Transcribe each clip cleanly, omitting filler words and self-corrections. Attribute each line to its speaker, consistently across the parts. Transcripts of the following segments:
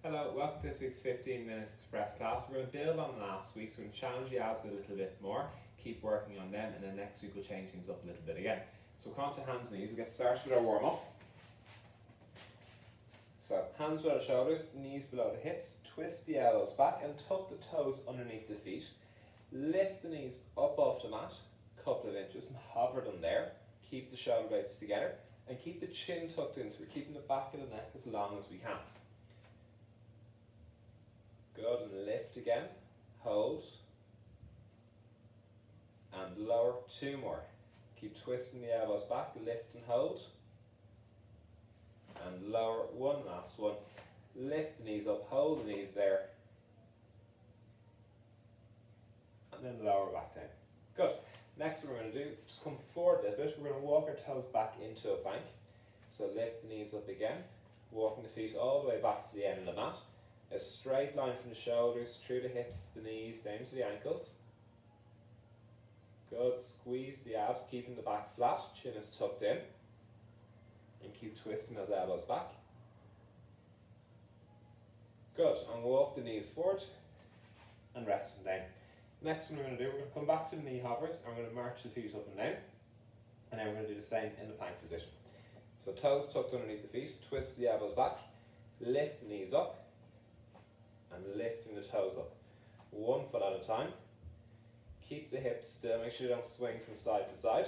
Speaker 1: Hello, welcome to this week's 15 Minutes Express class. We're going to build on last week's. We're going to challenge the abs a little bit more, keep working on them, and then next week we'll change things up a little bit again. So come on to hands and knees. We'll get started with our warm up. So hands below the shoulders, knees below the hips, twist the elbows back and tuck the toes underneath the feet. Lift the knees up off the mat, a couple of inches, and hover them there. Keep the shoulder blades together and keep the chin tucked in, so we're keeping the back of the neck as long as we can. Good, and lift again, hold, and lower, two more. Keep twisting the elbows back, lift and hold, and lower, one last one. Lift the knees up, hold the knees there, and then lower back down. Good. Next what we're going to do, just come forward a little bit. We're going to walk our toes back into a plank. So lift the knees up again, walking the feet all the way back to the end of the mat. A straight line from the shoulders, through the hips, the knees, down to the ankles. Good, squeeze the abs, keeping the back flat, chin is tucked in. And keep twisting those elbows back. Good, and walk the knees forward and rest them down. Next one we're going to do, we're going to come back to the knee hovers and we're going to march the feet up and down. And then we're going to do the same in the plank position. So toes tucked underneath the feet, twist the elbows back, lift the knees up, and lifting the toes up. One foot at a time. Keep the hips still, make sure you don't swing from side to side.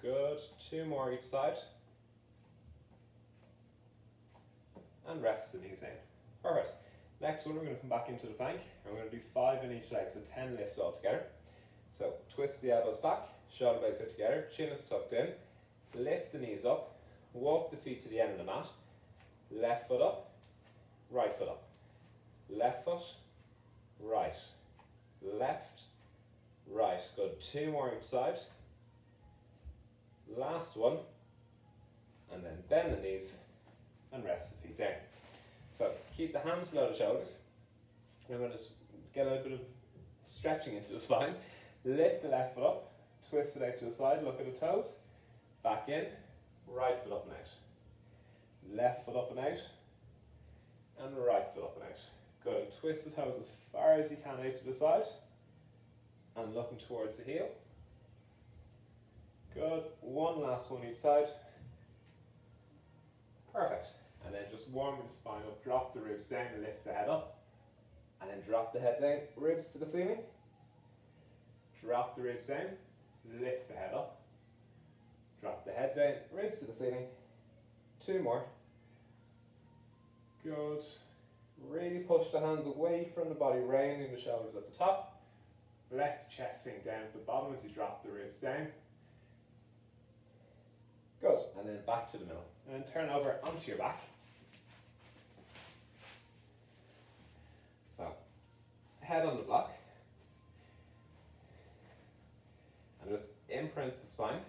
Speaker 1: Good, two more each side. And rest the knees in. Perfect. Next one, we're going to come back into the plank, and we're going to do 5 in each leg, so 10 lifts all together. So twist the elbows back, shoulder blades are together, chin is tucked in, lift the knees up, walk the feet to the end of the mat, left foot up, right foot up, left foot, right, left, right. Good, 2 more each side. Last one, and then bend the knees and rest the feet down. So keep the hands below the shoulders. We're going to get a bit of stretching into the spine. Lift the left foot up, twist it out to the side, look at the toes, back in, right foot up and out. Left foot up and out, and right foot up and out. Good, and twist the toes as far as you can out to the side, and looking towards the heel. Good, one last one each side. Perfect. And then just warm the spine up, drop the ribs down, lift the head up, and then drop the head down, ribs to the ceiling. Drop the ribs down, lift the head up, drop the head down, ribs to the ceiling. 2 more. Good. Really push the hands away from the body, rounding the shoulders at the top. Let the chest sink down at the bottom as you drop the ribs down. Good, and then back to the middle. And then turn over onto your back. So, head on the block. And just imprint the spine.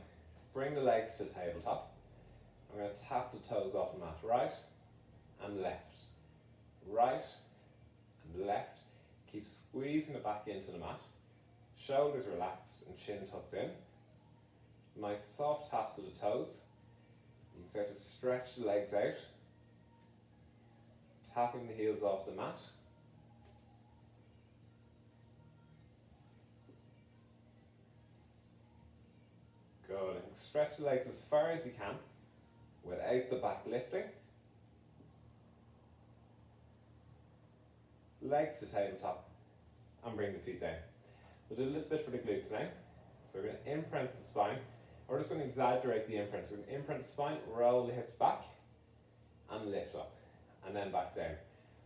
Speaker 1: Bring the legs to the tabletop. I'm going to tap the toes off the mat. Right and left. Right and left. Keep squeezing the back into the mat. Shoulders relaxed and chin tucked in. Nice soft taps of the toes. You can start to stretch the legs out. Tapping the heels off the mat. Good, and stretch the legs as far as you can without the back lifting. Legs to tabletop and bring the feet down. We'll do a little bit for the glutes now. So we're going to imprint the spine. We're just going to exaggerate the imprint. So we're going to imprint the spine, roll the hips back and lift up and then back down.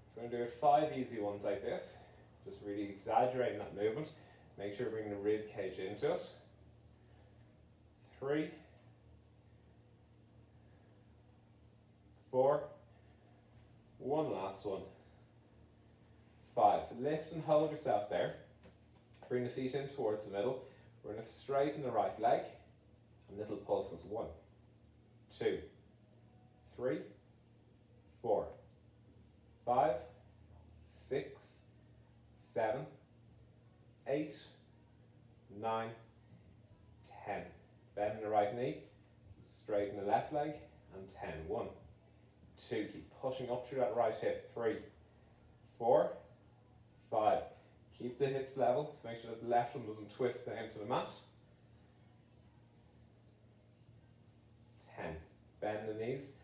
Speaker 1: So we're going to do 5 easy ones like this. Just really exaggerating that movement. Make sure we bring the rib cage into it. 3, 4, one last one, 5. Lift and hold yourself there. Bring the feet in towards the middle. We're going to straighten the right leg. And little pulses. 1, 2, 3, 4, 5, 6, 7, 8, 9, 10. Bend the right knee, straighten the left leg, and 10. 1, 2, keep pushing up through that right hip, 3, 4, 5, keep the hips level, so make sure that the left one doesn't twist down to the mat, 10, bend the knees,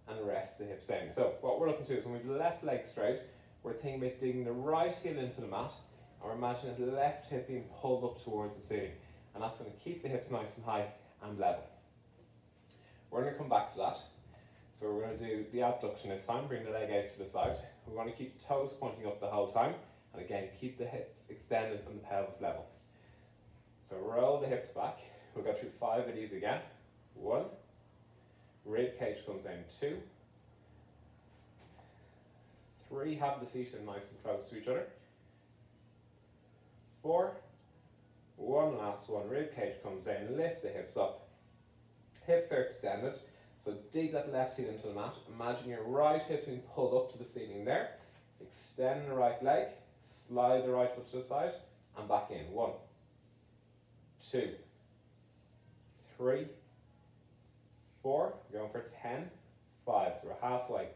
Speaker 1: and rest the hips down. So what we're looking to do is when we have the left leg straight, we're thinking about digging the right heel into the mat, and we're imagining the left hip being pulled up towards the ceiling, and that's going to keep the hips nice and high and level. We're going to come back to that. So we're going to do the abduction this time, bring the leg out to the side. We want to keep the toes pointing up the whole time, and again, keep the hips extended and the pelvis level. So roll the hips back. We'll go through 5 of these again. 1, rib cage comes down, 2, 3, have the feet in nice and close to each other, 4, 1 last one, rib cage comes down, lift the hips up, hips are extended, so dig that left heel into the mat, imagine your right hip's being pulled up to the ceiling there, extend the right leg, slide the right foot to the side, and back in, 1, 2, 3, 4, we're going for 10, 5, so we're halfway,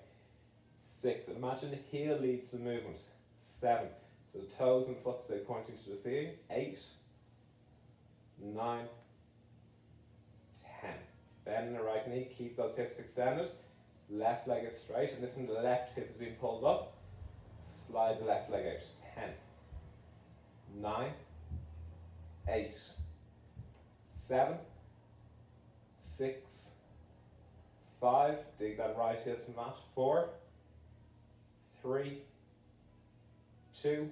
Speaker 1: 6, and imagine the heel leads the movement, 7, so the toes and foot stay pointing to the ceiling, 8, 9, 10, bend the right knee, keep those hips extended, left leg is straight, and listen, the left hip is being pulled up, slide the left leg out, 10, 9, 8, 7, 6, 5, dig that right heel to the mat, 4, 3, 2,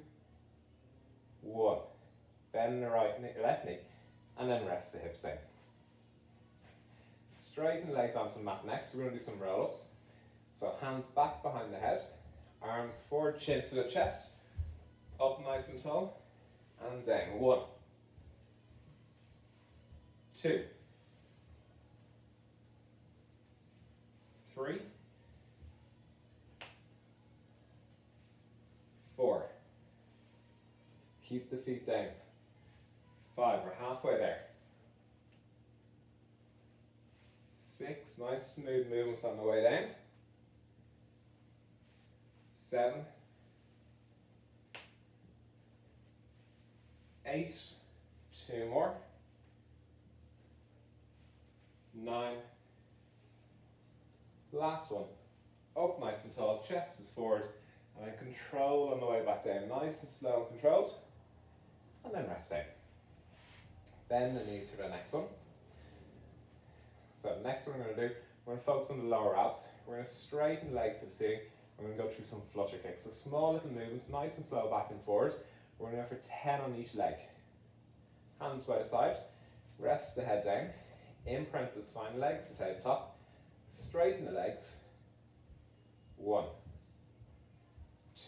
Speaker 1: 1, bend the left knee, and then rest the hips down. Straighten the legs onto the mat next, we're going to do some roll-ups. So hands back behind the head, arms forward, chin to the chest, up nice and tall, and down. 1, 2, 3, 4, keep the feet down, 5, we're halfway there, 6, nice smooth movements on the way down, 7, 8, 2 more, 9, last one, up nice and tall, chest is forward, and then control on the way back down, nice and slow and controlled, and then rest down. Bend the knees for the next one. So the next one we're going to do, we're going to focus on the lower abs, we're going to straighten the legs to the ceiling, we're going to go through some flutter kicks, so small little movements, nice and slow back and forward, we're going to go for 10 on each leg. Hands by the side, rest the head down, imprint the spine, legs to tabletop, straighten the legs, 1,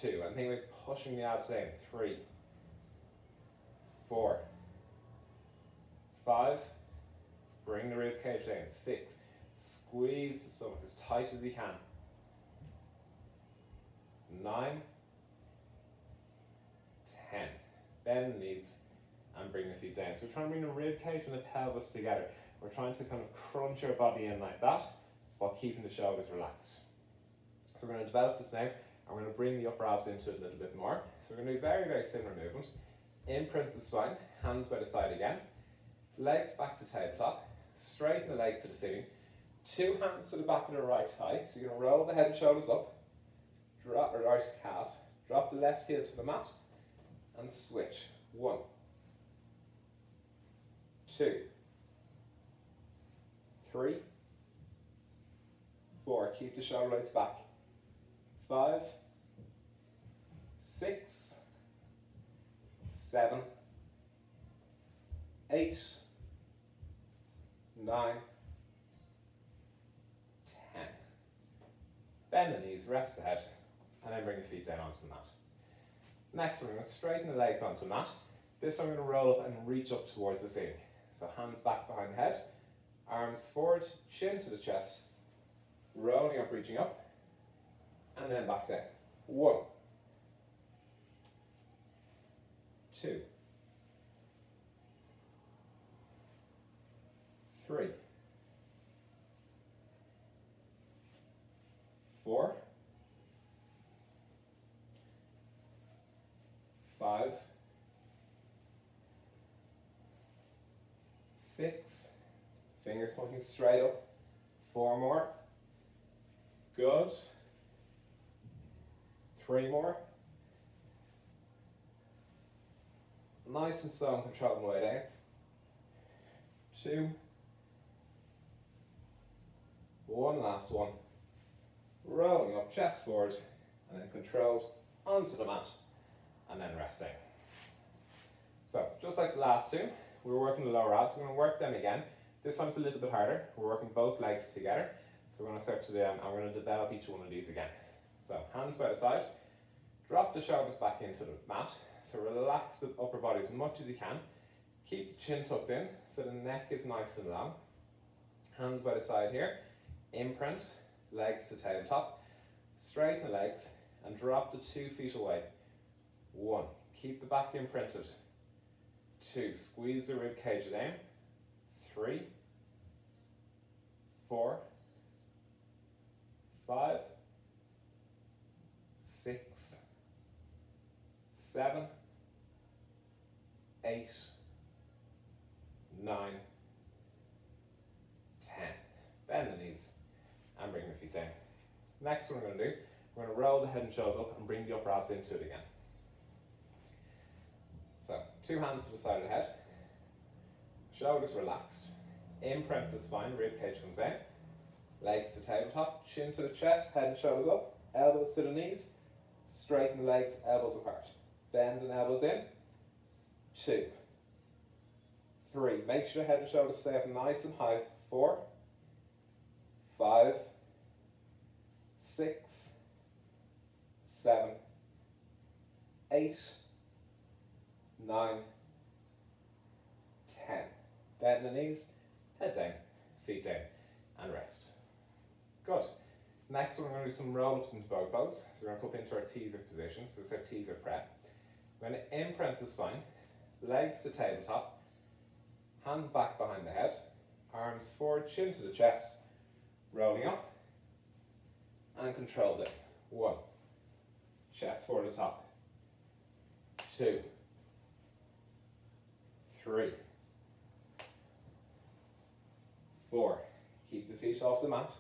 Speaker 1: 2, and think about pushing the abs down, 3, 4, 5, bring the rib cage down, 6, squeeze the stomach as tight as you can, 9, 10, bend the knees and bring the feet down. So we're trying to bring the rib cage and the pelvis together. We're trying to kind of crunch our body in like that while keeping the shoulders relaxed. So we're going to develop this now, and we're going to bring the upper abs into it a little bit more. So we're going to do very, very similar movement. Imprint the spine, hands by the side again, legs back to tabletop, straighten the legs to the ceiling, 2 hands to the back of the right thigh, so you're going to roll the head and shoulders up, drop the right calf, drop the left heel to the mat, and switch. 1, 2, 3, 4, keep the shoulder blades back, 5, 6, 7, 8, 9, 10. Bend the knees, rest the head, and then bring the feet down onto the mat. Next, we're going to straighten the legs onto the mat. This one, I'm going to roll up and reach up towards the ceiling. So hands back behind the head, arms forward, chin to the chest, rolling up, reaching up, and then back down. 1, 2, 3, 4, 5, 6, fingers pointing straight up, 4 more, good, 3 more, nice and slow and controlling the way down, 2, 1, last one, rolling up, chest forward, and then controlled onto the mat, and then resting. So, just like the last two, we were working the lower abs, we're going to work them again. This one's a little bit harder. We're working both legs together. So we're going to start to and we're going to develop each one of these again. So hands by the side, drop the shoulders back into the mat. So relax the upper body as much as you can. Keep the chin tucked in so the neck is nice and long. Hands by the side here, imprint, legs to tabletop. Straighten the legs and drop the 2 feet away. 1, keep the back imprinted. 2, squeeze the rib cage down. 3, 4, 5, 6, 7, 8, 9, 10. Bend the knees and bring the feet down. Next one we're going to do, we're going to roll the head and shoulders up and bring the upper abs into it again. So, 2 hands to the side of the head, shoulders relaxed, imprint the spine, rib cage comes down, legs to tabletop, chin to the chest, head and shoulders up, elbows to the knees, straighten the legs, elbows apart, bend and elbows in, 2, 3, make sure the head and shoulders stay up nice and high, 4, 5, 6, 7, 8, 9, 10. Bend the knees, head down, feet down, and rest. Good. Next one, we're going to do some roll-ups into bow pose. So we're going to come into our teaser position. So it's our teaser prep. We're going to imprint the spine, legs to tabletop, hands back behind the head, arms forward, chin to the chest, rolling up, and control down. 1, chest forward to top. 2, 3, 4, keep the feet off the mat.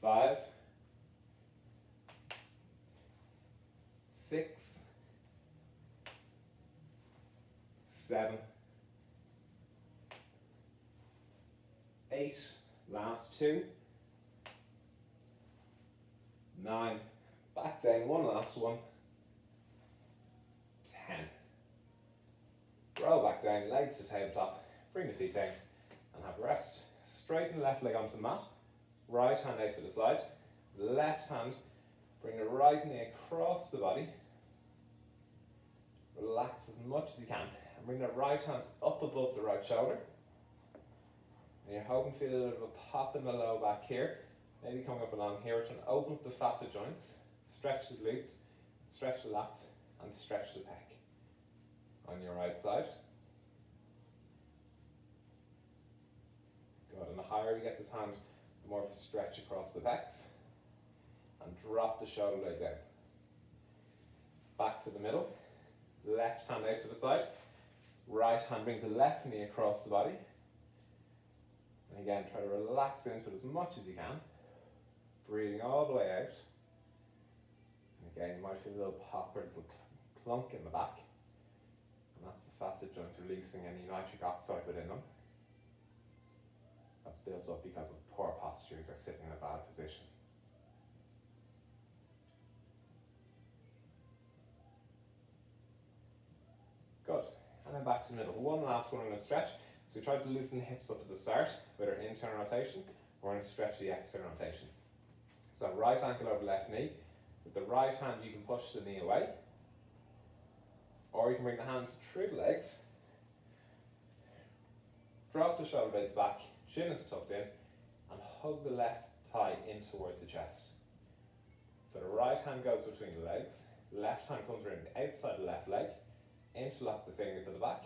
Speaker 1: 5, 6, 7, 8, last 2, 9, back down, one last one, 10. Roll back down, legs to tabletop, bring the feet down and have a rest. Straighten the left leg onto the mat, right hand out to the side, left hand, bring the right knee across the body, relax as much as you can, and bring the right hand up above the right shoulder. And you're hoping to feel a little bit of a pop in the low back here, maybe coming up along here. We're trying to open up the facet joints, stretch the glutes, stretch the lats, and stretch the pec. On your right side. Good, and the higher you get this hand, the more of a stretch across the pecs. And drop the shoulder blade down. Back to the middle, left hand out to the side, right hand brings the left knee across the body. And again, try to relax into it as much as you can, breathing all the way out. And again, you might feel a little pop or a little clunk in the back. And that's the facet joints releasing any nitric oxide within them. That's built up because of poor postures or sitting in a bad position. Good. And then back to the middle. One last one in a stretch. So we tried to loosen the hips up at the start with our internal rotation. We're going to stretch the external rotation. So right ankle over left knee. With the right hand you can push the knee away. Or you can bring the hands through the legs. Drop the shoulder blades back. Chin is tucked in. And hug the left thigh in towards the chest. So the right hand goes between the legs. Left hand comes around the outside of the left leg. Interlock the fingers at the back.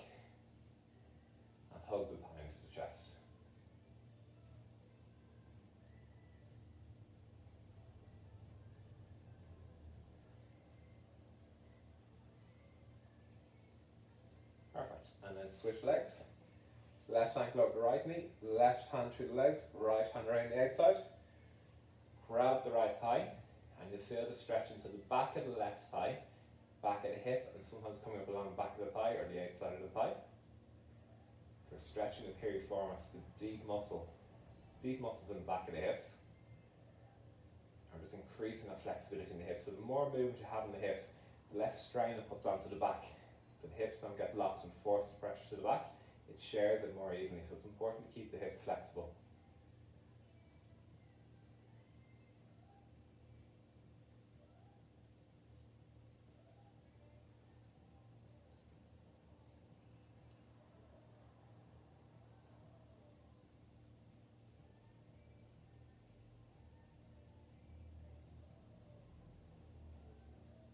Speaker 1: And hug the thigh into the chest. switch legs. Left ankle over the right knee, left hand through the legs, right hand around the outside. Grab the right thigh, and you'll feel the stretch into the back of the left thigh, back of the hip, and sometimes coming up along the back of the thigh or the outside of the thigh. So stretching the piriformis, the deep muscles in the back of the hips. And just increasing that flexibility in the hips. So the more movement you have in the hips, the less strain it puts onto the back. So the hips don't get locked and force the pressure to the back. It shares it more evenly, so it's important to keep the hips flexible.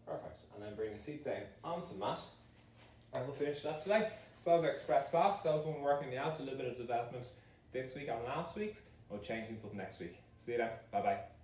Speaker 1: Perfect. And then bring the feet down onto the mat. And we'll finish that today. So that was our express class. That was one working the abs, a little bit of development this week and last week. We'll change things up next week. See you then. Bye bye.